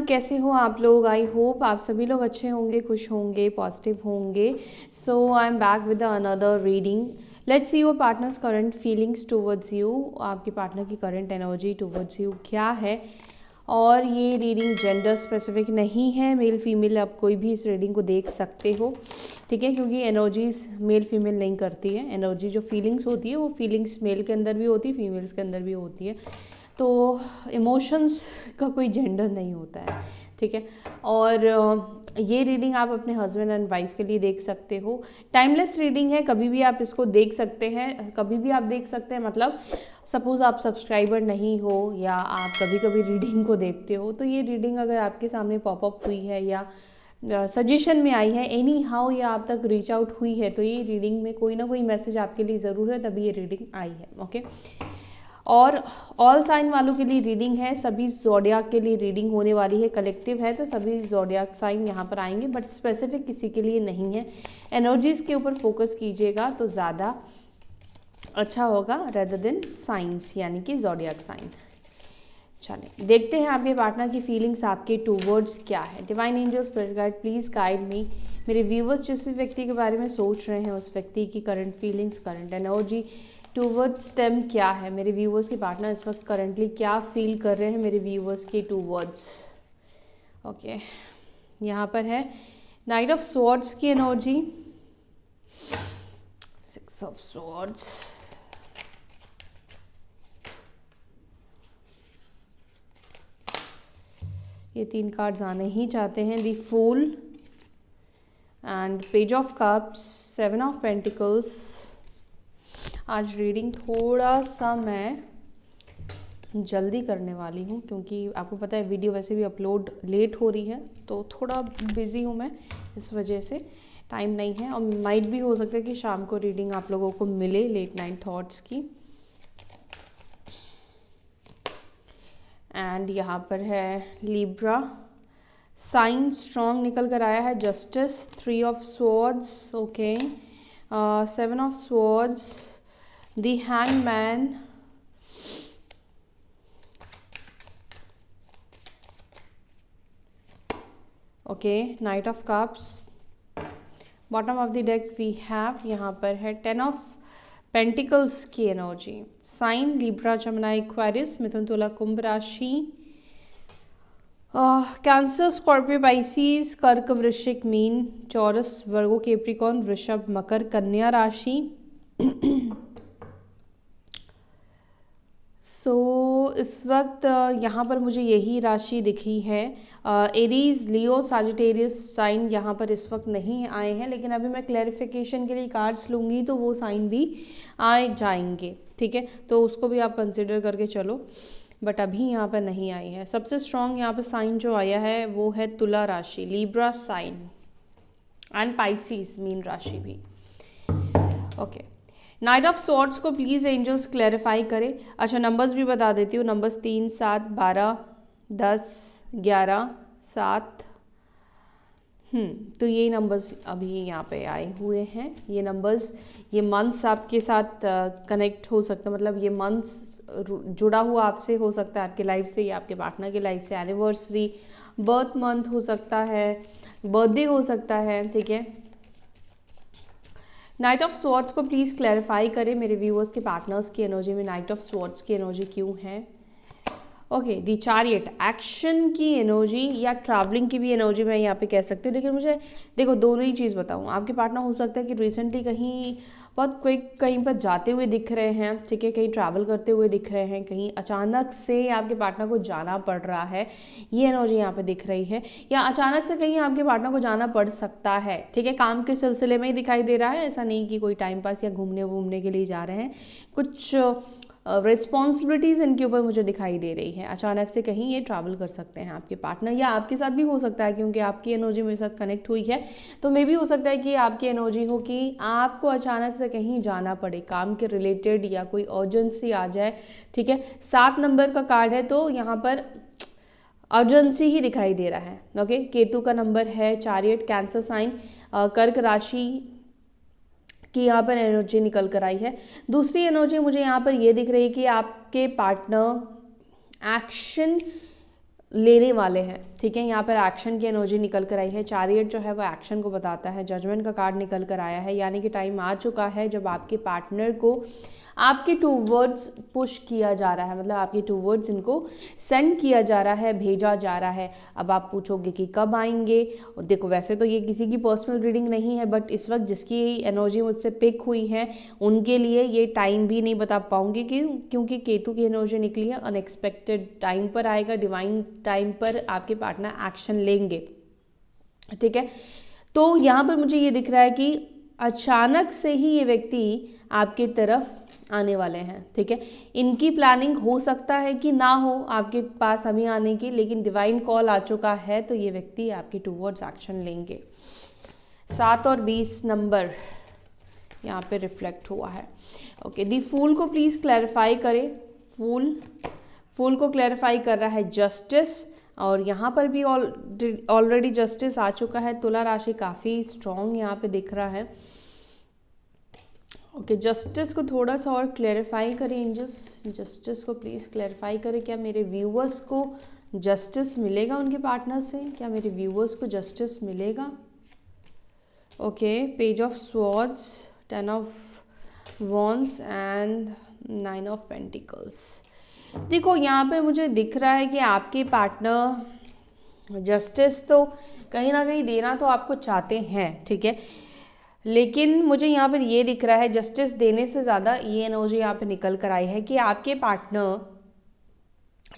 कैसे हो आप लोग? आई होप आप सभी लोग अच्छे होंगे, खुश होंगे, पॉजिटिव होंगे। So I am back with another reading. Let's see your partner's current feelings towards you. आपके पार्टनर की करंट एनर्जी टुवर्ड्स यू क्या है? और ये रीडिंग जेंडर स्पेसिफिक नहीं है, मेल फीमेल आप कोई भी इस रीडिंग को देख सकते हो, ठीक है, क्योंकि एनर्जीज मेल फीमेल नहीं करती है। एनर्जी जो फीलिंग्स होती है वो फीलिंग्स मेल के अंदर भी होती है, फीमेल्स के अंदर भी होती है। तो इमोशंस का कोई जेंडर नहीं होता है, ठीक है। और ये रीडिंग आप अपने हस्बैंड एंड वाइफ के लिए देख सकते हो। टाइमलेस रीडिंग है, कभी भी आप इसको देख सकते हैं, कभी भी आप देख सकते हैं। मतलब सपोज़ आप सब्सक्राइबर नहीं हो या आप कभी कभी रीडिंग को देखते हो, तो ये रीडिंग अगर आपके सामने पॉपअप हुई है या सजेशन में आई है, एनी हाउ या आप तक रीच आउट हुई है, तो ये रीडिंग में कोई ना कोई मैसेज आपके लिए ज़रूर है, तभी ये रीडिंग आई है। ओके। और ऑल साइन वालों के लिए रीडिंग है, सभी ज़ोडियाक के लिए रीडिंग होने वाली है। कलेक्टिव है तो सभी ज़ोडियाक साइन यहाँ पर आएंगे, बट स्पेसिफिक किसी के लिए नहीं है। एनर्जीज़ के ऊपर फोकस कीजिएगा तो ज़्यादा अच्छा होगा रेदर देन साइंस, यानी कि ज़ोडियाक साइन। चलें देखते हैं आपके पार्टनर की फीलिंग्स आपके टूवर्ड्स क्या है। Divine angel spirit guide please guide me. मेरे व्यूवर्स जिस भी व्यक्ति के बारे में सोच रहे हैं उस व्यक्ति की current feelings, current energy towards them क्या है। मेरे व्यूवर्स के पार्टनर इस वक्त करंटली क्या फील कर रहे हैं मेरे व्यूवर्स के टूवर्ड्स। ओके, यहाँ पर है नाइट ऑफ स्वॉर्ड्स की एनर्जी, 6 ऑफ स्वॉर्ड्स, ये 3 कार्ड्स आने ही चाहते हैं। The fool and page of cups, 7 of pentacles. आज रीडिंग थोड़ा सा मैं जल्दी करने वाली हूँ क्योंकि आपको पता है वीडियो वैसे भी अपलोड लेट हो रही है, तो थोड़ा बिज़ी हूँ मैं, इस वजह से टाइम नहीं है। और माइट भी हो सकता है कि शाम को रीडिंग आप लोगों को मिले लेट नाइट थॉट्स की। एंड यहाँ पर है लिब्रा साइन स्ट्रॉन्ग निकल कर आया है, justice, 3 of swords, okay, 7 of swords, the hangman, okay, knight of cups. Bottom of the deck we have यहाँ पर है 10 ऑफ पेंटिकल्स की energy. Sign Libra, Gemini, Aquarius, मिथुन, तुला, कुंभ राशि, कैंसर, स्कॉर्पियो, पाइसिस, कर्क, वृश्चिक, मीन, चौरस, वर्गो, कैप्रिकॉर्न, वृषभ, मकर, कन्या राशि। इस वक्त यहाँ पर मुझे यही राशि दिखी है। एरीज, लियो, साजिटेरियस साइन यहाँ पर इस वक्त नहीं आए हैं, लेकिन अभी मैं क्लैरिफिकेशन के लिए कार्ड्स लूँगी तो वो साइन भी आ जाएंगे, ठीक है, तो उसको भी आप कंसिडर करके चलो, बट अभी यहाँ पर नहीं आई है। सबसे स्ट्रॉन्ग यहाँ पर साइन जो आया है वो है तुला राशि, लिब्रा साइन एंड पाइसिस मीन राशि भी। ओके, नाइट ऑफ स्वॉर्ड्स को प्लीज़ एंजल्स क्लैरिफाई करें। अच्छा, नंबर्स भी बता देती हूँ। नंबर्स 3, 7, 12, 10, 11, 7। तो ये नंबर्स अभी यहाँ पे आए हुए हैं। ये नंबर्स, ये मंथ्स आपके साथ कनेक्ट हो सकता है, मतलब ये मंथ्स जुड़ा हुआ आपसे हो सकता है, आपके लाइफ से या आपके पार्टनर के लाइफ से। एनिवर्सरी, बर्थ मंथ हो सकता है, बर्थडे हो सकता है, ठीक है। नाइट ऑफ स्वॉर्ड्स को प्लीज़ क्लैरिफाई करें मेरे व्यूअर्स के पार्टनर्स की एनर्जी में नाइट ऑफ स्वॉर्ड्स की एनर्जी क्यों है। ओके, दी चैरियट, एक्शन की एनर्जी या ट्रैवलिंग की भी एनर्जी मैं यहाँ पे कह सकती हूँ, लेकिन मुझे देखो दोनों ही चीज़ बताऊँ। आपके पार्टनर हो सकता है कि रिसेंटली कहीं बहुत कोई कहीं पर जाते हुए दिख रहे हैं, ठीक है, कहीं ट्रैवल करते हुए दिख रहे हैं, कहीं अचानक से आपके पार्टनर को जाना पड़ रहा है, ये एनर्जी यहाँ पे दिख रही है। या अचानक से कहीं आपके पार्टनर को जाना पड़ सकता है, ठीक है, काम के सिलसिले में ही दिखाई दे रहा है, ऐसा नहीं कि कोई टाइम पास या घूमने वूमने के लिए जा रहे हैं। कुछ रिस्पॉन्सिबिलिटीज़ इनके ऊपर मुझे दिखाई दे रही है। अचानक से कहीं ये ट्रैवल कर सकते हैं आपके पार्टनर, या आपके साथ भी हो सकता है, क्योंकि आपकी एनर्जी मेरे साथ कनेक्ट हुई है, तो मे भी हो सकता है कि आपकी एनर्जी हो कि आपको अचानक से कहीं जाना पड़े, काम के रिलेटेड या कोई अर्जेंसी आ जाए, ठीक है। 7 नंबर का कार्ड है तो यहाँ पर अर्जेंसी ही दिखाई दे रहा है। ओके, केतु का नंबर है चैरियट, कैंसर साइन, कर्क राशि कि यहाँ पर एनर्जी निकल कर आई है। दूसरी एनर्जी मुझे यहाँ पर ये दिख रही है कि आपके पार्टनर एक्शन लेने वाले हैं, ठीक है। यहाँ पर एक्शन की एनर्जी निकल कर आई है, चैरियट जो है वो एक्शन को बताता है, जजमेंट का कार्ड निकल कर आया है, यानी कि टाइम आ चुका है जब आपके पार्टनर को आपके टूवर्ड्स पुश किया जा रहा है, मतलब आपके टूवर्ड्स इनको सेंड किया जा रहा है, भेजा जा रहा है। अब आप पूछोगे कि कब आएंगे। देखो वैसे तो ये किसी की पर्सनल रीडिंग नहीं है, बट इस वक्त जिसकी एनर्जी मुझसे पिक हुई है उनके लिए ये टाइम भी नहीं बता पाऊंगी, क्योंकि केतु की एनर्जी निकली है। अनएक्सपेक्टेड टाइम पर आएगा, डिवाइन टाइम पर आपके पार्टनर एक्शन लेंगे, ठीक है। तो यहाँ पर मुझे ये दिख रहा है कि अचानक से ही ये व्यक्ति आपकी तरफ आने वाले हैं, ठीक है। इनकी प्लानिंग हो सकता है कि ना हो आपके पास अभी आने की, लेकिन डिवाइन कॉल आ चुका है तो ये व्यक्ति आपके टूवर्ड्स एक्शन लेंगे। 7 और 20 नंबर यहाँ पे रिफ्लेक्ट हुआ है। ओके, दी फूल को प्लीज़ क्लैरिफाई करें। फूल को क्लैरिफाई कर रहा है जस्टिस, और यहाँ पर भी ऑलरेडी जस्टिस आ चुका है। तुला राशि काफ़ी स्ट्रॉन्ग यहाँ पे दिख रहा है। ओके, जस्टिस को थोड़ा सा और क्लैरिफाई करें एंजल्स, जस्टिस को प्लीज़ क्लैरिफाई करें। क्या मेरे व्यूअर्स को जस्टिस मिलेगा उनके पार्टनर से? क्या मेरे व्यूअर्स को जस्टिस मिलेगा? Okay, page of swords, 10 of wands and 9 of pentacles. देखो यहाँ पे मुझे दिख रहा है कि आपके पार्टनर जस्टिस तो कहीं ना कहीं देना तो आपको चाहते हैं, ठीक है, लेकिन मुझे यहाँ पर ये दिख रहा है जस्टिस देने से ज़्यादा ये एनर्जी यहाँ पे निकल कर आई है कि आपके पार्टनर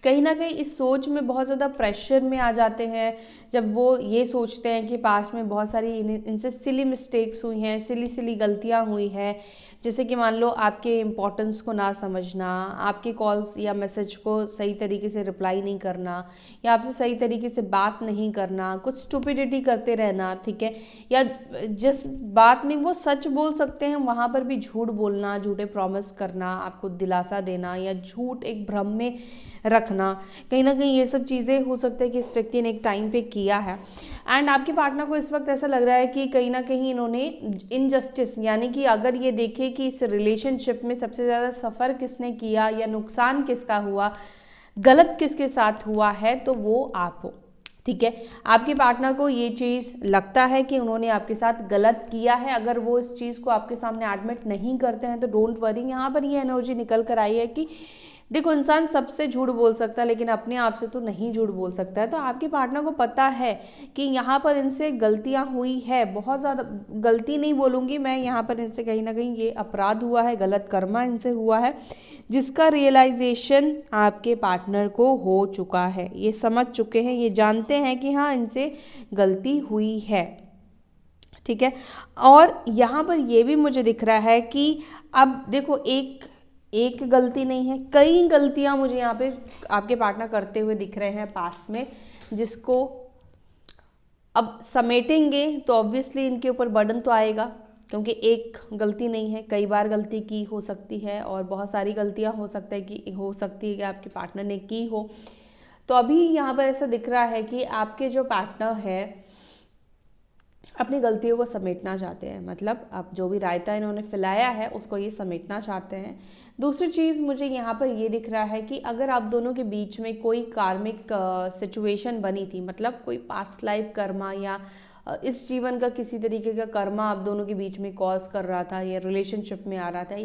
कहीं ना कहीं इस सोच में बहुत ज़्यादा प्रेशर में आ जाते हैं, जब वो ये सोचते हैं कि पास में बहुत सारी इनसे सिली मिस्टेक्स हुई हैं, सिली गलतियाँ हुई हैं, जैसे कि मान लो आपके इम्पोर्टेंस को ना समझना, आपके कॉल्स या मैसेज को सही तरीके से रिप्लाई नहीं करना, या आपसे सही तरीके से बात नहीं करना, कुछ स्टुपिडिटी करते रहना, ठीक है, या जिस बात में वो सच बोल सकते हैं वहाँ पर भी झूठ बोलना, झूठे प्रॉमिस करना, आपको दिलासा देना या झूठ एक भ्रम में रखना, कहीं ना कहीं ये सब चीज़ें हो सकता है कि इस व्यक्ति ने एक टाइम पे किया है। एंड आपके पार्टनर को इस वक्त ऐसा लग रहा है कि कहीं ना कहीं इन्होंने इनजस्टिस, यानी कि अगर ये देखे कि इस रिलेशनशिप में सबसे ज़्यादा सफ़र किसने किया या नुकसान किसका हुआ, गलत किसके साथ हुआ है, तो वो आप हो, ठीक है। आपके पार्टनर को ये चीज़ लगता है कि उन्होंने आपके साथ गलत किया है। अगर वो इस चीज़ को आपके सामने एडमिट नहीं करते हैं तो डोंट वरी। यहाँ पर ये एनर्जी निकल कर आई है कि देखो इंसान सबसे झूठ बोल सकता है लेकिन अपने आप से तो नहीं झूठ बोल सकता है। तो आपके पार्टनर को पता है कि यहाँ पर इनसे गलतियाँ हुई है, बहुत ज़्यादा गलती नहीं बोलूँगी मैं, यहाँ पर इनसे कहीं ना कहीं ये अपराध हुआ है, गलत कर्मा इनसे हुआ है, जिसका रियलाइजेशन आपके पार्टनर को हो चुका है। ये समझ चुके हैं, ये जानते हैं कि हाँ इनसे गलती हुई है, ठीक है। और यहाँ पर ये भी मुझे दिख रहा है कि अब देखो एक गलती नहीं है, कई गलतियां मुझे यहाँ पे आपके पार्टनर करते हुए दिख रहे हैं पास्ट में, जिसको अब समेटेंगे तो ऑब्वियसली इनके ऊपर बर्डन तो आएगा, क्योंकि एक गलती नहीं है, कई बार गलती की हो सकती है और बहुत सारी गलतियां हो सकती है कि आपके पार्टनर ने की हो। तो अभी यहाँ पर ऐसा दिख रहा है कि आपके जो पार्टनर है अपनी गलतियों को समेटना चाहते हैं, मतलब अब जो भी रायता इन्होंने फैलाया है उसको ये समेटना चाहते हैं। दूसरी चीज़ मुझे यहाँ पर ये दिख रहा है कि अगर आप दोनों के बीच में कोई कार्मिक सिचुएशन बनी थी, मतलब कोई पास्ट लाइफ कर्मा या इस जीवन का किसी तरीके का कर्मा आप दोनों के बीच में कॉज कर रहा था या रिलेशनशिप में आ रहा था,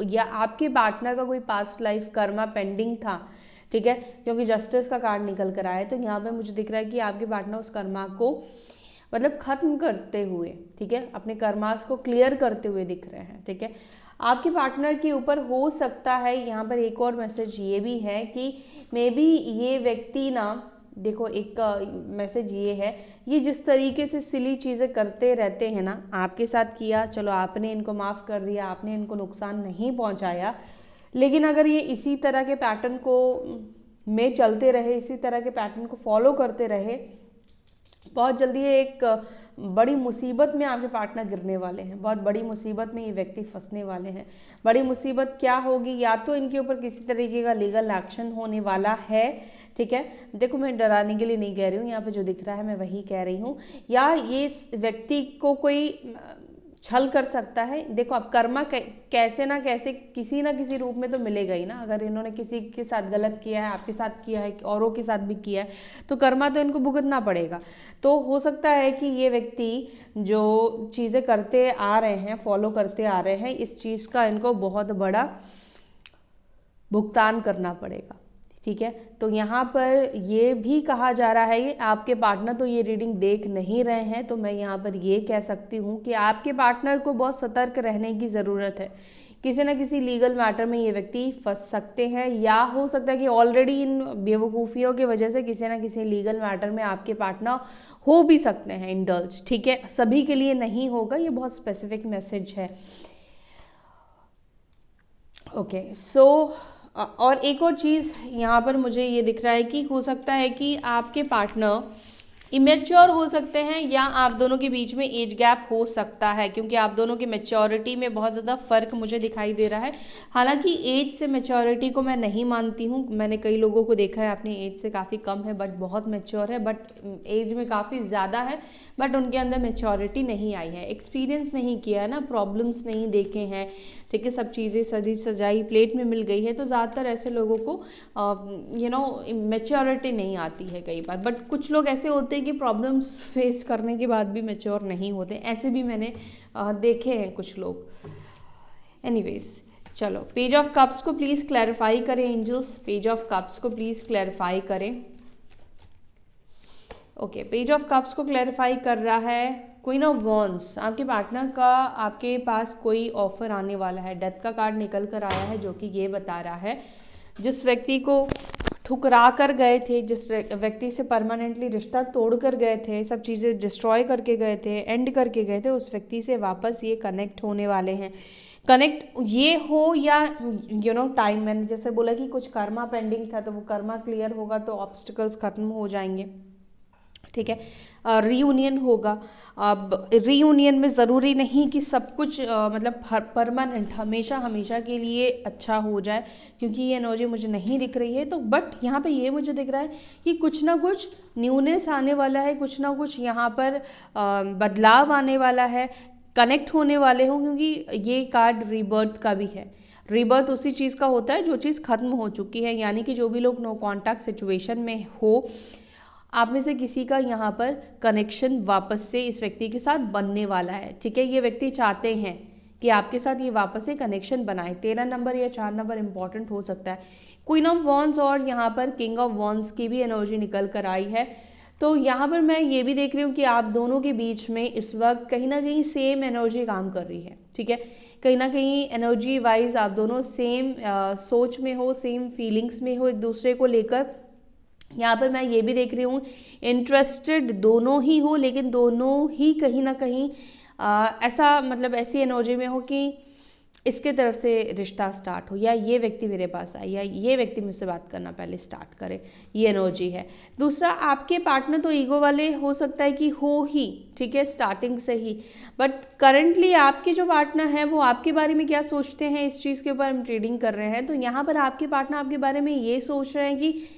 या आपके पार्टनर का कोई पास्ट लाइफ कर्मा पेंडिंग था, ठीक है, क्योंकि जस्टिस का कार्ड निकल कर आया है। तो यहाँ पर मुझे दिख रहा है कि आपके पार्टनर उस कर्मा को मतलब ख़त्म करते हुए, ठीक है, अपने कर्मास को क्लियर करते हुए दिख रहे हैं, ठीक है। आपके पार्टनर के ऊपर हो सकता है, यहाँ पर एक और मैसेज ये भी है कि मे बी ये व्यक्ति ना, देखो एक मैसेज ये है, ये जिस तरीके से सिली चीज़ें करते रहते हैं ना, आपके साथ किया, चलो आपने इनको माफ़ कर दिया, आपने इनको नुकसान नहीं पहुँचाया, लेकिन अगर ये इसी तरह के पैटर्न को में चलते रहे, इसी तरह के पैटर्न को फॉलो करते रहे, बहुत जल्दी एक बड़ी मुसीबत में आपके पार्टनर गिरने वाले हैं, बहुत बड़ी मुसीबत में ये व्यक्ति फंसने वाले हैं। बड़ी मुसीबत क्या होगी, या तो इनके ऊपर किसी तरीके का लीगल एक्शन होने वाला है, ठीक है, देखो मैं डराने के लिए नहीं कह रही हूँ, यहाँ पे जो दिख रहा है मैं वही कह रही हूँ, या ये व्यक्ति को कोई छल कर सकता है। देखो अब कर्मा कैसे ना कैसे किसी ना किसी रूप में तो मिलेगा ही ना। अगर इन्होंने किसी के साथ गलत किया है, आपके साथ किया है, औरों के साथ भी किया है, तो कर्मा तो इनको भुगतना पड़ेगा। तो हो सकता है कि ये व्यक्ति जो चीज़ें करते आ रहे हैं, फॉलो करते आ रहे हैं, इस चीज़ का इनको बहुत बड़ा भुगतान करना पड़ेगा। ठीक है, तो यहाँ पर ये भी कहा जा रहा है, ये आपके पार्टनर तो ये रीडिंग देख नहीं रहे हैं, तो मैं यहाँ पर ये कह सकती हूँ कि आपके पार्टनर को बहुत सतर्क रहने की ज़रूरत है। किसी न किसी लीगल मैटर में ये व्यक्ति फंस सकते हैं, या हो सकता है कि ऑलरेडी इन बेवकूफ़ियों की वजह से किसी न किसी लीगल मैटर में आपके पार्टनर हो भी सकते हैं इंडल्ज। ठीक है, सभी के लिए नहीं होगा, ये बहुत स्पेसिफिक मैसेज है। ओके सो और एक और चीज़ यहाँ पर मुझे ये दिख रहा है कि हो सकता है कि आपके पार्टनर इमेच्योर हो सकते हैं, या आप दोनों के बीच में एज गैप हो सकता है, क्योंकि आप दोनों की मैच्योरिटी में बहुत ज़्यादा फ़र्क मुझे दिखाई दे रहा है। हालांकि एज से मैच्योरिटी को मैं नहीं मानती हूँ। मैंने कई लोगों को देखा है अपनी एज से काफ़ी कम है बट बहुत मैच्योर है, बट एज में काफ़ी ज़्यादा है बट उनके अंदर मैच्योरिटी नहीं आई है, एक्सपीरियंस नहीं किया है ना, प्रॉब्लम्स नहीं देखे हैं। ठीक है, सब चीज़ें सजी सजाई प्लेट में मिल गई है, तो ज़्यादातर ऐसे लोगों को मैच्योरिटी नहीं आती है कई बार। बट कुछ लोग ऐसे होते हैं कि प्रॉब्लम्स फेस करने के बाद भी मैच्योर नहीं होते, ऐसे भी मैंने देखे हैं कुछ लोग। एनीवेज चलो, पेज ऑफ कप्स को प्लीज़ क्लैरिफाई करें एंजल्स, पेज ऑफ कप्स को प्लीज़ क्लैरिफाई करें। ओके, पेज ऑफ कप्स को क्लैरिफाई कर रहा है क्वीन ऑफ वॉन्ड्स। आपके पार्टनर का आपके पास कोई ऑफर आने वाला है। डेथ का कार्ड निकल कर आया है जो कि ये बता रहा है, जिस व्यक्ति को ठुकरा कर गए थे, जिस व्यक्ति से परमानेंटली रिश्ता तोड़ कर गए थे, सब चीज़ें डिस्ट्रॉय करके गए थे, एंड करके गए थे, उस व्यक्ति से वापस ये कनेक्ट होने वाले हैं। कनेक्ट ये हो या टाइम, मैंने जैसे बोला कि कुछ कर्मा पेंडिंग था तो वो कर्मा क्लियर होगा, तो ऑब्स्टिकल्स खत्म हो जाएंगे। ठीक है, रीयूनियन होगा। अब रीयूनियन में ज़रूरी नहीं कि सब कुछ मतलब परमानेंट हमेशा के लिए अच्छा हो जाए, क्योंकि ये एनर्जी मुझे नहीं दिख रही है। तो बट यहाँ पे ये मुझे दिख रहा है कि कुछ ना कुछ न्यूनेस आने वाला है, कुछ ना कुछ यहाँ पर बदलाव आने वाला है, कनेक्ट होने वाले हों, क्योंकि ये कार्ड रीबर्थ का भी है। रीबर्थ उसी चीज़ का होता है जो चीज़ खत्म हो चुकी है, यानी कि जो भी लोग नो कॉन्टैक्ट सिचुएशन में हो, आप में से किसी का यहाँ पर कनेक्शन वापस से इस व्यक्ति के साथ बनने वाला है। ठीक है, ये व्यक्ति चाहते हैं कि आपके साथ ये वापस से कनेक्शन बनाए। 13 नंबर या 4 नंबर इंपॉर्टेंट हो सकता है। क्वीन ऑफ वॉन्ड्स और यहाँ पर किंग ऑफ वॉन्ड्स की भी एनर्जी निकल कर आई है। तो यहाँ पर मैं ये भी देख रही हूँ कि आप दोनों के बीच में इस वक्त कहीं ना कहीं सेम एनर्जी काम कर रही है। ठीक है, कहीं ना कहीं एनर्जी वाइज आप दोनों सेम सोच में हो, सेम फीलिंग्स में हो एक दूसरे को लेकर। यहाँ पर मैं ये भी देख रही हूँ इंटरेस्टेड दोनों ही हो, लेकिन दोनों ही कहीं ना कहीं ऐसा मतलब ऐसी एनर्जी में हो कि इसके तरफ से रिश्ता स्टार्ट हो, या ये व्यक्ति मेरे पास आए, या ये व्यक्ति मुझसे बात करना पहले स्टार्ट करे, ये एनर्जी है। दूसरा, आपके पार्टनर तो ईगो वाले हो सकता है कि हो ही, ठीक है, स्टार्टिंग से ही, बट करंटली आपके जो पार्टनर हैं वो आपके बारे में क्या सोचते हैं, इस चीज़ के ऊपर हम ट्रेडिंग कर रहे हैं। तो यहाँ पर आपके पार्टनर आपके बारे में ये सोच रहे हैं कि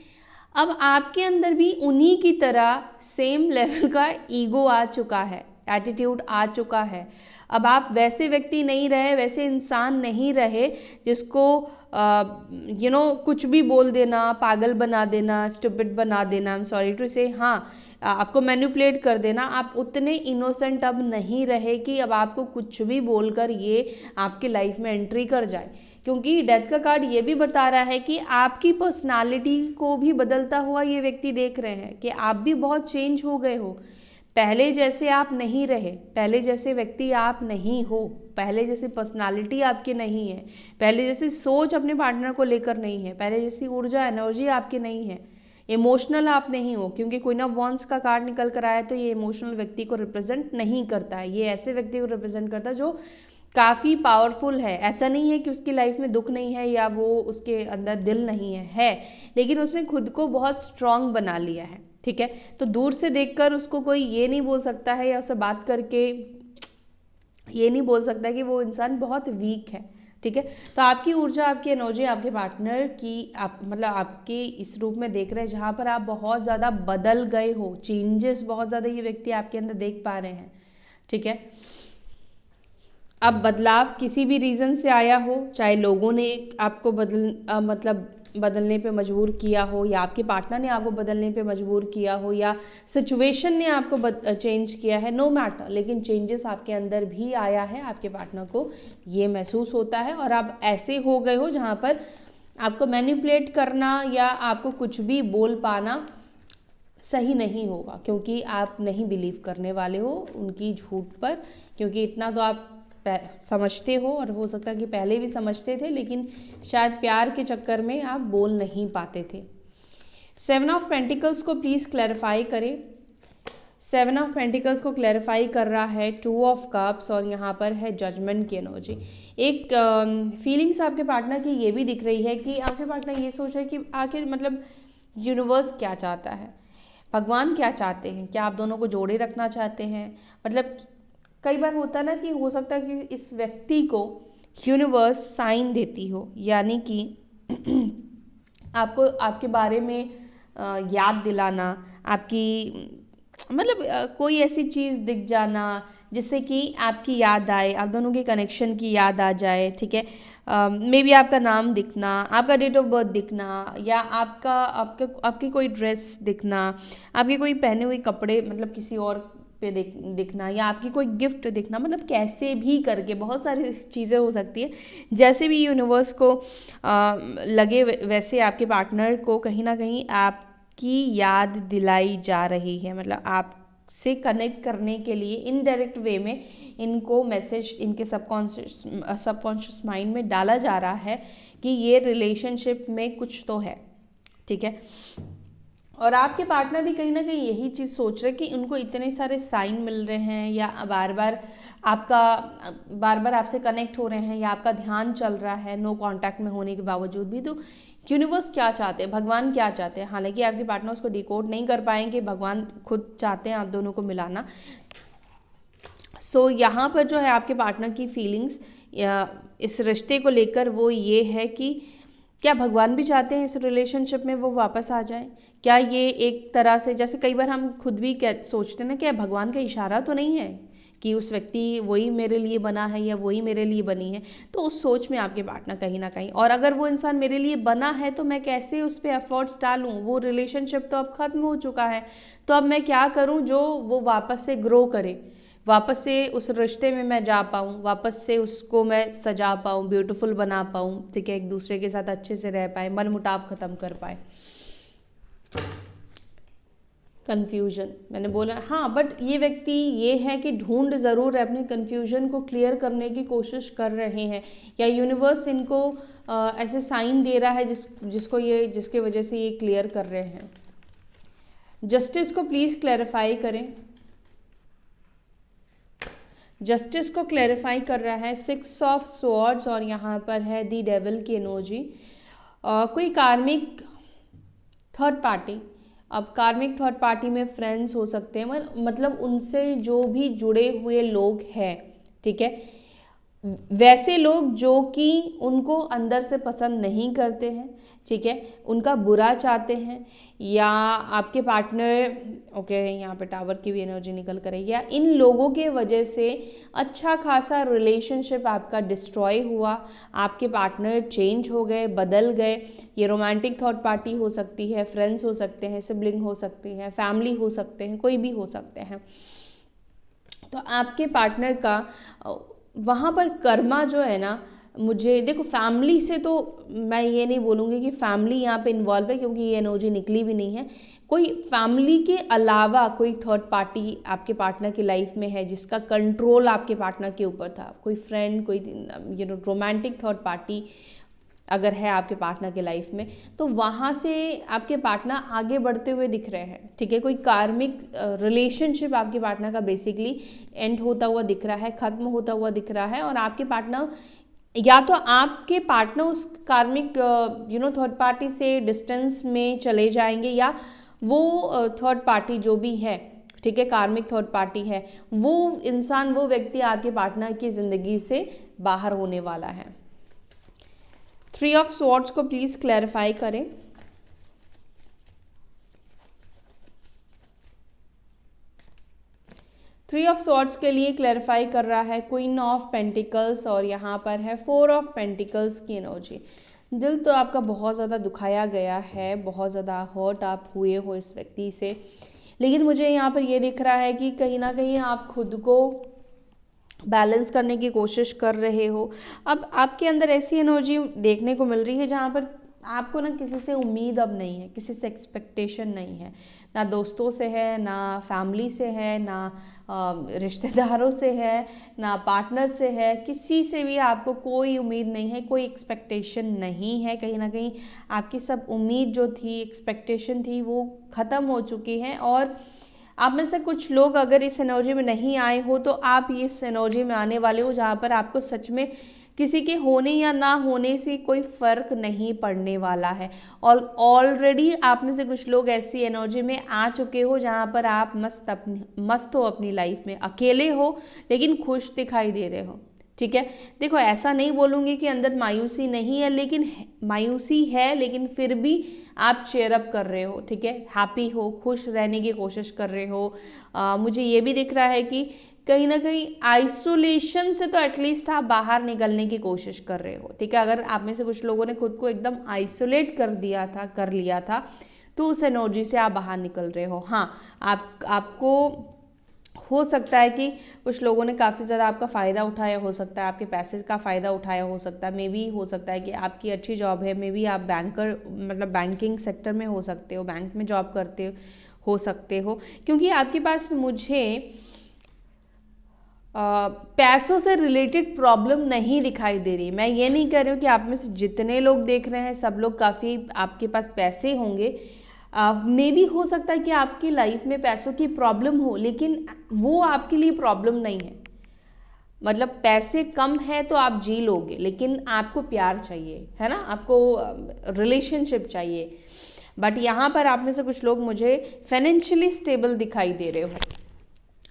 अब आपके अंदर भी उन्हीं की तरह सेम लेवल का ईगो आ चुका है, एटीट्यूड आ चुका है। अब आप वैसे व्यक्ति नहीं रहे, वैसे इंसान नहीं रहे जिसको कुछ भी बोल देना, पागल बना देना, स्टूपिड बना देना, आई एम सॉरी टू से, हाँ, आपको मैनिपुलेट कर देना। आप उतने इनोसेंट अब नहीं रहे कि अब आपको कुछ भी बोलकर ये आपके लाइफ में एंट्री कर जाए, क्योंकि डेथ का कार्ड ये भी बता रहा है कि आपकी पर्सनालिटी को भी बदलता हुआ ये व्यक्ति देख रहे हैं कि आप भी बहुत चेंज हो गए हो। पहले जैसे आप नहीं रहे, पहले जैसे व्यक्ति आप नहीं हो, पहले जैसी पर्सनालिटी आपकी नहीं है, पहले जैसी सोच अपने पार्टनर को लेकर नहीं है, पहले जैसी ऊर्जा एनर्जी आपकी नहीं है, इमोशनल आप नहीं हो, क्योंकि क्वीन ऑफ वॉन्ड्स का कार्ड निकल कर आया तो ये इमोशनल व्यक्ति को रिप्रेजेंट नहीं करता है। ये ऐसे व्यक्ति को रिप्रेजेंट करता है जो काफ़ी पावरफुल है। ऐसा नहीं है कि उसकी लाइफ में दुख नहीं है या वो उसके अंदर दिल नहीं है, लेकिन उसने खुद को बहुत स्ट्रांग बना लिया है। ठीक है, तो दूर से देखकर उसको कोई ये नहीं बोल सकता है या उससे बात करके ये नहीं बोल सकता कि वो इंसान बहुत वीक है। ठीक है, तो आपकी ऊर्जा, आपकी एनर्जी आपके पार्टनर की आप मतलब आपके इस रूप में देख रहे हैं जहाँ पर आप बहुत ज़्यादा बदल गए हो, चेंजेस बहुत ज़्यादा ये व्यक्ति आपके अंदर देख पा रहे हैं। ठीक है, अब बदलाव किसी भी रीज़न से आया हो, चाहे लोगों ने आपको बदलने पे मजबूर किया हो, या आपके पार्टनर ने आपको बदलने पे मजबूर किया हो, या सिचुएशन ने आपको चेंज किया है, नो मैटर, लेकिन चेंजेस आपके अंदर भी आया है, आपके पार्टनर को ये महसूस होता है और आप ऐसे हो गए हो जहाँ पर आपको मैनिपुलेट करना या आपको कुछ भी बोल पाना सही नहीं होगा, क्योंकि आप नहीं बिलीव करने वाले हो उनकी झूठ पर, क्योंकि इतना तो आप समझते हो, और हो सकता है कि पहले भी समझते थे, लेकिन शायद प्यार के चक्कर में आप बोल नहीं पाते थे। 7 ऑफ पेंटिकल्स को प्लीज़ क्लैरिफाई करें। 7 ऑफ पेंटिकल्स को क्लैरिफाई कर रहा है 2 ऑफ कप्स, और यहाँ पर है जजमेंट की एनर्जी। एक फीलिंग्स आपके पार्टनर की ये भी दिख रही है कि आपके पार्टनर ये सोच रहे कि आखिर मतलब यूनिवर्स क्या चाहता है, भगवान क्या चाहते हैं, क्या आप दोनों को जोड़े रखना चाहते हैं। मतलब कई बार होता है ना कि हो सकता है कि इस व्यक्ति को यूनिवर्स साइन देती हो, यानी कि आपको आपके बारे में याद दिलाना, आपकी मतलब कोई ऐसी चीज़ दिख जाना जिससे कि आपकी याद आए, आप दोनों के कनेक्शन की याद आ जाए, ठीक है। मे बी आपका नाम दिखना, आपका डेट ऑफ बर्थ दिखना, या आपकी कोई ड्रेस दिखना, आपके कोई पहने हुए कपड़े मतलब किसी और पे दिखना, या आपकी कोई गिफ्ट दिखना, मतलब कैसे भी करके बहुत सारी चीज़ें हो सकती है। जैसे भी यूनिवर्स को लगे वैसे आपके पार्टनर को कहीं ना कहीं आपकी याद दिलाई जा रही है, मतलब आपसे कनेक्ट करने के लिए इनडायरेक्ट वे में इनको मैसेज इनके सबकॉन्शियस माइंड में डाला जा रहा है कि ये रिलेशनशिप में कुछ तो है, ठीक है। और आपके पार्टनर भी कहीं ना कहीं यही चीज़ सोच रहे कि उनको इतने सारे साइन मिल रहे हैं, या बार बार आपसे कनेक्ट हो रहे हैं, या आपका ध्यान चल रहा है नो कांटेक्ट में होने के बावजूद भी। तो यूनिवर्स क्या चाहते हैं, भगवान क्या चाहते हैं, हालांकि आपके पार्टनर उसको डिकोड नहीं कर पाएंगे, भगवान खुद चाहते हैं आप दोनों को मिलाना। सो यहाँ पर जो है आपके पार्टनर की फीलिंग्स या इस रिश्ते को लेकर वो ये है कि क्या भगवान भी चाहते हैं इस रिलेशनशिप में वो वापस आ जाए। क्या ये एक तरह से, जैसे कई बार हम खुद भी सोचते हैं ना, क्या भगवान का इशारा तो नहीं है कि उस व्यक्ति वही मेरे लिए बना है या वही मेरे लिए बनी है। तो उस सोच में आपके पार्टनर कहीं ना कहीं, और अगर वो इंसान मेरे लिए बना है तो मैं कैसे उस पर एफर्ट्स डालूँ, वो रिलेशनशिप तो अब ख़त्म हो चुका है, तो अब मैं क्या करूँ जो वो वापस से ग्रो करे, वापस से उस रिश्ते में मैं जा पाऊँ, वापस से उसको मैं सजा पाऊँ, ब्यूटीफुल बना पाऊँ, ठीक है, एक दूसरे के साथ अच्छे से रह पाए, मन मुटाव ख़त्म कर पाए। कन्फ्यूजन मैंने बोला हाँ, बट ये व्यक्ति ये है कि ढूंढ ज़रूर है, अपने कन्फ्यूजन को क्लियर करने की कोशिश कर रहे हैं, या यूनिवर्स इनको ऐसे साइन दे रहा है जिसके वजह से ये क्लियर कर रहे हैं। जस्टिस को प्लीज़ क्लैरिफाई करें। जस्टिस को क्लैरिफाई कर रहा है 6 ऑफ स्वॉर्ड्स, और यहाँ पर है दी डेविल की एनर्जी। कोई कार्मिक थर्ड पार्टी, अब कार्मिक थर्ड पार्टी में फ्रेंड्स हो सकते हैं, मतलब उनसे जो भी जुड़े हुए लोग हैं, ठीक है, वैसे लोग जो कि उनको अंदर से पसंद नहीं करते हैं, ठीक है, उनका बुरा चाहते हैं, या आपके पार्टनर ओके यहाँ पे टावर की भी एनर्जी निकल कर रही है, या इन लोगों के वजह से अच्छा खासा रिलेशनशिप आपका डिस्ट्रॉय हुआ, आपके पार्टनर चेंज हो गए, बदल गए। ये रोमांटिक थर्ड पार्टी हो सकती है, फ्रेंड्स हो सकते हैं, सिबलिंग हो सकती है, फैमिली हो सकते हैं, कोई भी हो सकते हैं। तो आपके पार्टनर का वहाँ पर कर्मा जो है ना, मुझे देखो फैमिली से तो मैं ये नहीं बोलूँगी कि फैमिली यहाँ पे इन्वॉल्व है, क्योंकि ये एनर्जी निकली भी नहीं है। कोई फैमिली के अलावा कोई थर्ड पार्टी आपके पार्टनर की लाइफ में है जिसका कंट्रोल आपके पार्टनर के ऊपर था, कोई फ्रेंड, कोई रोमांटिक थर्ड पार्टी अगर है आपके पार्टनर के लाइफ में, तो वहाँ से आपके पार्टनर आगे बढ़ते हुए दिख रहे हैं, ठीक है। कोई कार्मिक रिलेशनशिप आपके पार्टनर का बेसिकली एंड होता हुआ दिख रहा है, ख़त्म होता हुआ दिख रहा है, और आपके पार्टनर या तो आपके पार्टनर उस कार्मिक थर्ड पार्टी से डिस्टेंस में चले जाएंगे, या वो थर्ड पार्टी जो भी है, ठीक है, कार्मिक थर्ड पार्टी है, वो इंसान, वो व्यक्ति आपके पार्टनर की ज़िंदगी से बाहर होने वाला है। 3 ऑफ स्वॉर्ड्स को प्लीज़ क्लैरिफाई करें। 3 ऑफ सॉर्ड्स के लिए क्लैरिफाई कर रहा है क्वीन ऑफ पेंटिकल्स और यहाँ पर है 4 ऑफ पेंटिकल्स की एनर्जी। दिल तो आपका बहुत ज़्यादा दुखाया गया है, बहुत ज़्यादा हर्ट आप हुए हो इस व्यक्ति से, लेकिन मुझे यहाँ पर ये दिख रहा है कि कहीं ना कहीं आप खुद को बैलेंस करने की कोशिश कर रहे हो। अब आपके अंदर ऐसी एनर्जी देखने को मिल रही है जहाँ पर आपको ना किसी से उम्मीद अब नहीं है, किसी से एक्सपेक्टेशन नहीं है, ना दोस्तों से है, ना फैमिली से है, ना रिश्तेदारों से है, ना पार्टनर से है, किसी से भी आपको कोई उम्मीद नहीं है, कोई एक्सपेक्टेशन नहीं है। कहीं ना कहीं आपकी सब उम्मीद जो थी, एक्सपेक्टेशन थी, वो ख़त्म हो चुकी है। और आप में से कुछ लोग अगर इस एनर्जी में नहीं आए हो तो आप इस एनर्जी में आने वाले हो जहाँ पर आपको सच में किसी के होने या ना होने से कोई फ़र्क नहीं पड़ने वाला है। और ऑलरेडी आप में से कुछ लोग ऐसी एनर्जी में आ चुके हो जहाँ पर आप मस्त हो अपनी लाइफ में, अकेले हो लेकिन खुश दिखाई दे रहे हो। ठीक है, देखो ऐसा नहीं बोलूँगी कि अंदर मायूसी नहीं है, लेकिन मायूसी है, लेकिन फिर भी आप चेयर अप कर रहे हो। ठीक है, हैप्पी हो, खुश रहने की कोशिश कर रहे हो। मुझे ये भी दिख रहा है कि कहीं ना कहीं आइसोलेशन से तो एटलीस्ट आप बाहर निकलने की कोशिश कर रहे हो। ठीक है, अगर आप में से कुछ लोगों ने खुद को एकदम आइसोलेट कर लिया था तो उस एनर्जी से आप बाहर निकल रहे हो। हाँ, आपको हो सकता है कि कुछ लोगों ने काफ़ी ज़्यादा आपका फ़ायदा उठाया, हो सकता है आपके पैसे का फ़ायदा उठाया, हो सकता है, मे बी हो सकता है कि आपकी अच्छी जॉब है, मे बी आप बैंकिंग सेक्टर में हो सकते हो, बैंक में जॉब करते हो सकते हो, क्योंकि आपके पास मुझे पैसों से रिलेटेड प्रॉब्लम नहीं दिखाई दे रही। मैं ये नहीं कह रही हूँ कि आप में से जितने लोग देख रहे हैं सब लोग काफ़ी आपके पास पैसे होंगे। मे भी हो सकता है कि आपकी लाइफ में पैसों की प्रॉब्लम हो, लेकिन वो आपके लिए प्रॉब्लम नहीं है। मतलब पैसे कम है तो आप जी लोगे, लेकिन आपको प्यार चाहिए, है ना, आपको रिलेशनशिप चाहिए। बट यहाँ पर आप में से कुछ लोग मुझे फाइनेंशियली स्टेबल दिखाई दे रहे हो,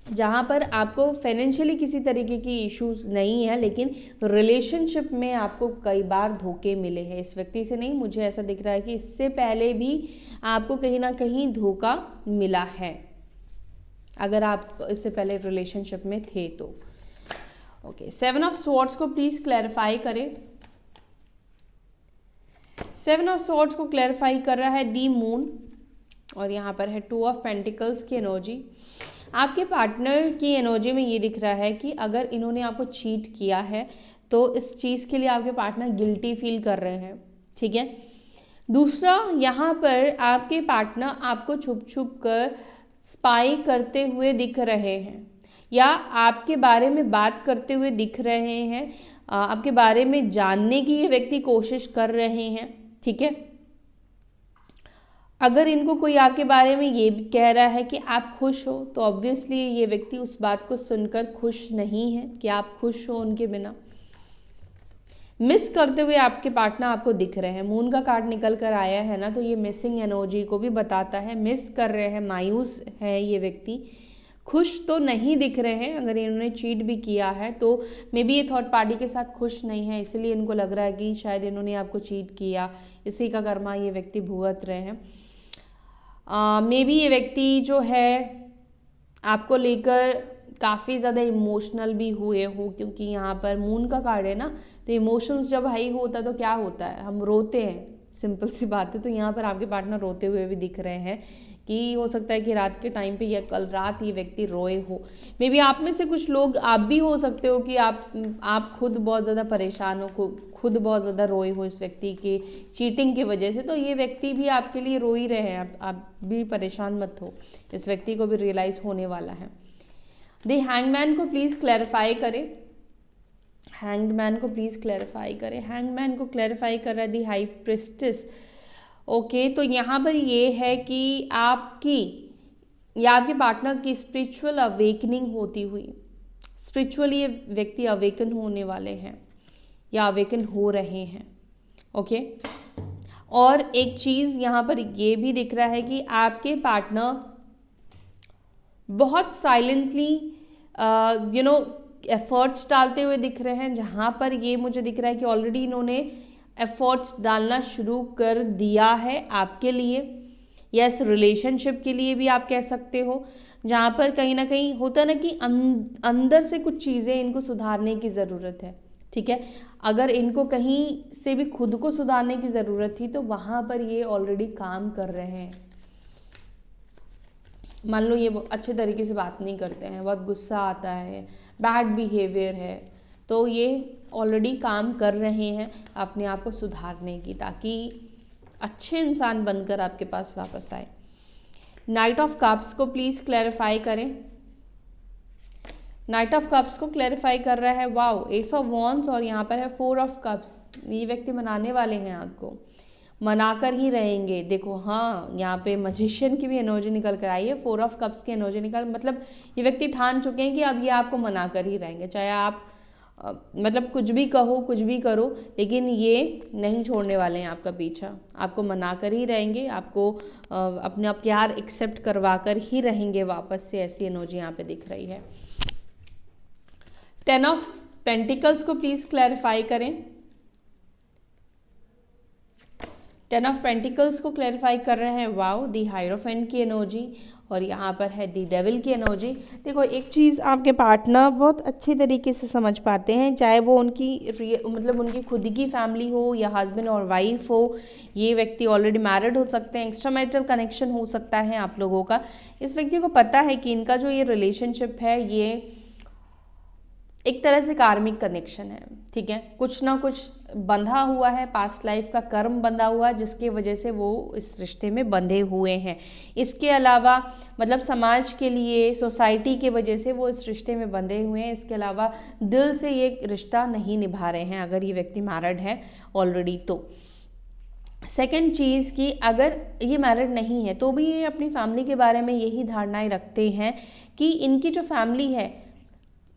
जहाँ पर आपको फाइनेंशियली किसी तरीके की इश्यूज नहीं है, लेकिन रिलेशनशिप में आपको कई बार धोखे मिले हैं। इस व्यक्ति से नहीं, मुझे ऐसा दिख रहा है कि इससे पहले भी आपको कहीं ना कहीं धोखा मिला है, अगर आप इससे पहले रिलेशनशिप में थे तो। ओके, 7 ऑफ स्वॉर्ड्स को प्लीज़ क्लैरिफाई करें। 7 ऑफ स्वॉर्ड्स को क्लैरिफाई कर रहा है दी मून, और यहाँ पर है 2 ऑफ पेंटिकल्स की एनर्जी। आपके पार्टनर की एनर्जी में ये दिख रहा है कि अगर इन्होंने आपको चीट किया है तो इस चीज़ के लिए आपके पार्टनर गिल्टी फील कर रहे हैं। ठीक है, दूसरा, यहाँ पर आपके पार्टनर आपको छुप छुप कर स्पाई करते हुए दिख रहे हैं, या आपके बारे में बात करते हुए दिख रहे हैं, आपके बारे में जानने की ये व्यक्ति कोशिश कर रहे हैं। ठीक है, अगर इनको कोई आपके बारे में ये कह रहा है कि आप खुश हो, तो ऑब्वियसली ये व्यक्ति उस बात को सुनकर खुश नहीं है कि आप खुश हो उनके बिना। मिस करते हुए आपके पार्टनर आपको दिख रहे हैं। मून का कार्ड निकल कर आया है ना, तो ये मिसिंग एनर्जी को भी बताता है। मिस कर रहे हैं, मायूस है ये व्यक्ति, खुश तो नहीं दिख रहे हैं। अगर इन्होंने चीट भी किया है तो मे बी ये थर्ड पार्टी के साथ खुश नहीं है, इसलिए इनको लग रहा है कि शायद इन्होंने आपको चीट किया, इसी का कर्मा ये व्यक्ति भुगत रहे हैं। मे बी ये व्यक्ति जो है आपको लेकर काफ़ी ज़्यादा इमोशनल भी हुए हो, क्योंकि यहाँ पर मून का कार्ड है ना, तो इमोशंस जब हाई होता है तो क्या होता है, हम रोते हैं, सिंपल सी बात है। तो यहाँ पर आपके पार्टनर रोते हुए भी दिख रहे हैं कि हो सकता है कि रात के टाइम पे या कल रात ये व्यक्ति रोए हो। मे बी आप में से कुछ लोग आप भी हो सकते हो कि आप खुद बहुत ज़्यादा परेशान हो, खुद बहुत ज़्यादा रोए हो इस व्यक्ति के चीटिंग की वजह से, तो ये व्यक्ति भी आपके लिए रो ही रहे हैं। आप भी परेशान मत हो, इस व्यक्ति को भी रियलाइज़ होने वाला है। द हैंगमैन को प्लीज़ क्लैरिफाई करें। हैंगमैन को प्लीज़ क्लैरिफाई करें। हैंगमैन को क्लैरिफाई कर रहा है दी हाई प्रिस्टेस। ओके, तो यहाँ पर ये है कि आपकी या आपके पार्टनर की स्पिरिचुअल अवेकनिंग होती हुई, स्पिरिचुअली ये व्यक्ति अवेकन होने वाले हैं या अवेकन हो रहे हैं। ओके, और एक चीज़ यहाँ पर ये भी दिख रहा है कि आपके पार्टनर बहुत साइलेंटली एफर्ट्स डालते हुए दिख रहे हैं, जहाँ पर ये मुझे दिख रहा है कि ऑलरेडी इन्होंने एफर्ट्स डालना शुरू कर दिया है आपके लिए, या इस रिलेशनशिप के लिए भी आप कह सकते हो। जहाँ पर कहीं ना कहीं होता ना कि अंदर से कुछ चीज़ें इनको सुधारने की ज़रूरत है, ठीक है। अगर इनको कहीं से भी खुद को सुधारने की ज़रूरत थी तो वहाँ पर ये ऑलरेडी काम कर रहे हैं। मान लो ये अच्छे तरीके से बात नहीं करते हैं, बहुत गुस्सा आता है, बैड बिहेवियर है, तो ये ऑलरेडी काम कर रहे हैं अपने आप को सुधारने की, ताकि अच्छे इंसान बनकर आपके पास वापस आए। नाइट ऑफ कप्स को प्लीज़ क्लैरिफाई करें। नाइट ऑफ कप्स को क्लैरिफाई कर रहा है, वाओ, एस ऑफ वॉन्ड्स और यहाँ पर है 4 ऑफ कप्स। ये व्यक्ति मनाने वाले हैं, आपको मनाकर ही रहेंगे। देखो हाँ, यहाँ पे मैजिशियन की भी एनर्जी निकल कर आई है, 4 ऑफ कप्स की एनर्जी निकल, मतलब ये व्यक्ति ठान चुके हैं कि अब ये आपको मनाकर ही रहेंगे, चाहे आप मतलब कुछ भी कहो, कुछ भी करो, लेकिन ये नहीं छोड़ने वाले हैं आपका पीछा, आपको मनाकर ही रहेंगे, आपको अपना प्यार एक्सेप्ट करवा कर ही रहेंगे वापस से। ऐसी एनर्जी यहाँ पे दिख रही है। 10 ऑफ पेंटिकल्स को प्लीज़ क्लैरिफाई करें। 10 ऑफ पेंटिकल्स को क्लैरिफाई कर रहे हैं, वाओ, दी हायरोफेंट की एनर्जी और यहाँ पर है दी डेविल की एनर्जी। देखो एक चीज़ आपके पार्टनर बहुत अच्छी तरीके से समझ पाते हैं, चाहे वो उनकी मतलब उनकी खुद की फैमिली हो या हस्बैंड और वाइफ हो। ये व्यक्ति ऑलरेडी मैरिड हो सकते हैं, एक्स्ट्रा मैरिटल कनेक्शन हो सकता है आप लोगों का। इस व्यक्ति को पता है कि इनका जो ये रिलेशनशिप है ये एक तरह से कार्मिक कनेक्शन है, ठीक है। कुछ ना कुछ बंधा हुआ है, पास्ट लाइफ का कर्म बंधा हुआ है, जिसकी वजह से वो इस रिश्ते में बंधे हुए हैं। इसके अलावा मतलब समाज के लिए, सोसाइटी की वजह से वो इस रिश्ते में बंधे हुए हैं। इसके अलावा दिल से ये रिश्ता नहीं निभा रहे हैं, अगर ये व्यक्ति मैरिड है ऑलरेडी तो। सेकेंड चीज़ कि अगर ये मैरिड नहीं है तो भी ये अपनी फैमिली के बारे में यही धारणाएं रखते हैं कि इनकी जो फैमिली है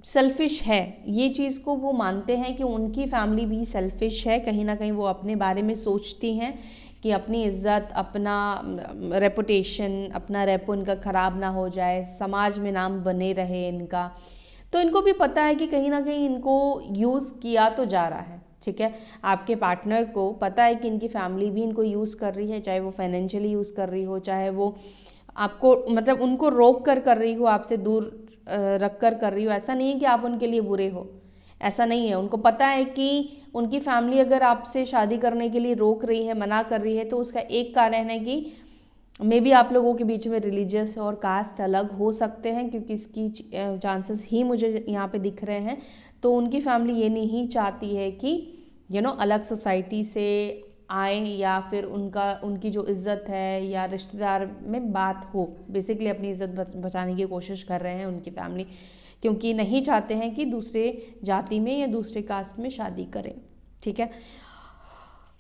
सेल्फिश है। ये चीज़ को वो मानते हैं कि उनकी फैमिली भी सेल्फिश है, कहीं ना कहीं वो अपने बारे में सोचती हैं कि अपनी इज्जत, अपना रेपुटेशन, अपना रेपो इनका ख़राब ना हो जाए, समाज में नाम बने रहे इनका। तो इनको भी पता है कि कहीं ना कहीं इनको यूज़ किया तो जा रहा है, ठीक है। आपके पार्टनर को पता है कि इनकी फैमिली भी इनको यूज़ कर रही है, चाहे वो फाइनेंशियली यूज़ कर रही हो, चाहे वो आपको मतलब उनको रोक कर रही हो, आपसे दूर रख कर रही हो। ऐसा नहीं है कि आप उनके लिए बुरे हो, ऐसा नहीं है। उनको पता है कि उनकी फैमिली अगर आपसे शादी करने के लिए रोक रही है, मना कर रही है, तो उसका एक कारण है कि मे बी आप लोगों के बीच में रिलीजियस और कास्ट अलग हो सकते हैं, क्योंकि इसकी चांसेस ही मुझे यहाँ पे दिख रहे हैं। तो उनकी फैमिली ये नहीं चाहती है कि अलग सोसाइटी से आए या फिर उनकी जो इज़्ज़त है या रिश्तेदार में बात हो। बेसिकली अपनी इज़्ज़त बचाने की कोशिश कर रहे हैं उनकी फैमिली, क्योंकि नहीं चाहते हैं कि दूसरे जाति में या दूसरे कास्ट में शादी करें, ठीक है।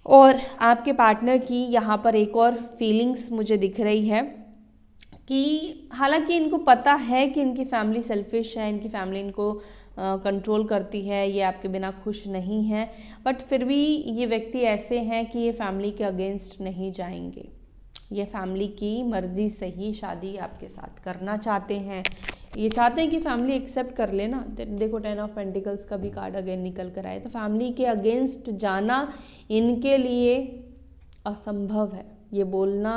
और आपके पार्टनर की यहाँ पर एक और फीलिंग्स मुझे दिख रही है कि हालांकि इनको पता है कि इनकी फैमिली सेल्फिश है, इनकी फैमिली इनको कंट्रोल करती है, ये आपके बिना खुश नहीं है, बट फिर भी ये व्यक्ति ऐसे हैं कि ये फैमिली के अगेंस्ट नहीं जाएंगे। ये फैमिली की मर्ज़ी से ही शादी आपके साथ करना चाहते हैं। ये चाहते हैं कि फैमिली एक्सेप्ट कर लेना। देखो 10 ऑफ पेंटिकल्स का भी कार्ड अगेन निकल कर आए, तो फैमिली के अगेंस्ट जाना इनके लिए असंभव है। ये बोलना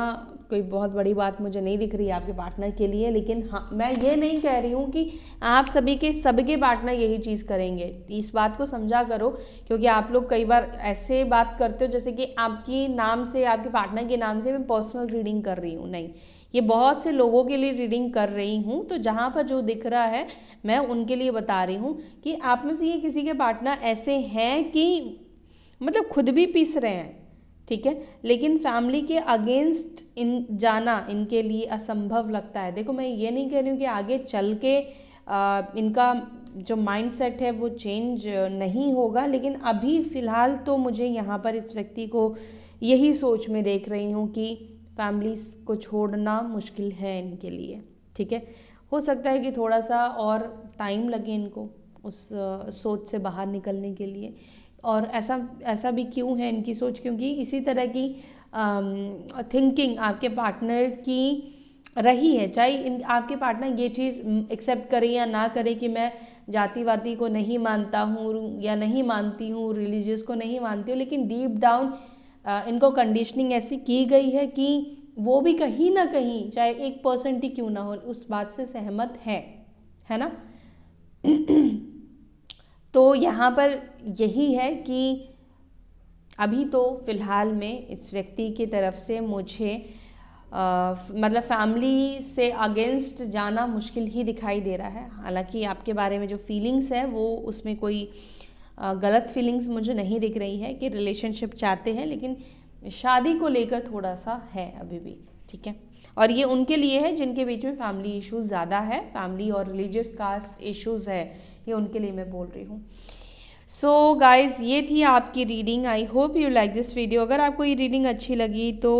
कोई बहुत बड़ी बात मुझे नहीं दिख रही है आपके पार्टनर के लिए, लेकिन हाँ, मैं ये नहीं कह रही हूँ कि आप सबके पार्टनर यही चीज़ करेंगे। इस बात को समझा करो, क्योंकि आप लोग कई बार ऐसे बात करते हो जैसे कि आपकी नाम से, आपके पार्टनर के नाम से मैं पर्सनल रीडिंग कर रही हूँ। नहीं, ये बहुत से लोगों के लिए रीडिंग कर रही हूँ। तो जहाँ पर जो दिख रहा है मैं उनके लिए बता रही हूँ कि आप में से ये किसी के पार्टनर ऐसे हैं कि मतलब खुद भी पीस रहे हैं, ठीक है, लेकिन फैमिली के अगेंस्ट जाना इनके लिए असंभव लगता है। देखो मैं ये नहीं कह रही हूँ कि आगे चल के इनका जो माइंडसेट है वो चेंज नहीं होगा, लेकिन अभी फ़िलहाल तो मुझे यहाँ पर इस व्यक्ति को यही सोच में देख रही हूँ कि फैमिली को छोड़ना मुश्किल है इनके लिए, ठीक है। हो सकता है कि थोड़ा सा और टाइम लगे इनको उस सोच से बाहर निकलने के लिए। और ऐसा भी क्यों है इनकी सोच, क्योंकि इसी तरह की थिंकिंग आपके पार्टनर की रही है। चाहे आपके पार्टनर ये चीज़ एक्सेप्ट करे या ना करे कि मैं जातिवादी को नहीं मानता हूँ या नहीं मानती हूँ, रिलीजियस को नहीं मानती हूँ, लेकिन डीप डाउन इनको कंडीशनिंग ऐसी की गई है कि वो भी कहीं ना कहीं चाहे 1% ही क्यों ना हो उस बात से सहमत है ना। तो यहाँ पर यही है कि अभी तो फ़िलहाल में इस व्यक्ति की तरफ से मुझे मतलब फैमिली से अगेंस्ट जाना मुश्किल ही दिखाई दे रहा है। हालांकि आपके बारे में जो फीलिंग्स है वो उसमें कोई गलत फीलिंग्स मुझे नहीं दिख रही है कि रिलेशनशिप चाहते हैं, लेकिन शादी को लेकर थोड़ा सा है अभी भी, ठीक है। और ये उनके लिए है जिनके बीच में फैमिली इश्यूज ज़्यादा है, फैमिली और रिलीजियस कास्ट इश्यूज है, ये उनके लिए मैं बोल रही हूँ। सो गाइज़, ये थी आपकी reading. I hope you like this video. अगर आपको ये रीडिंग अच्छी लगी तो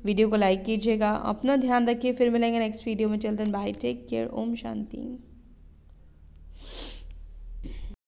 वीडियो को लाइक कीजिएगा। अपना ध्यान रखिए, फिर मिलेंगे नेक्स्ट वीडियो में। चलते हैं, bye, take care, Om Shanti.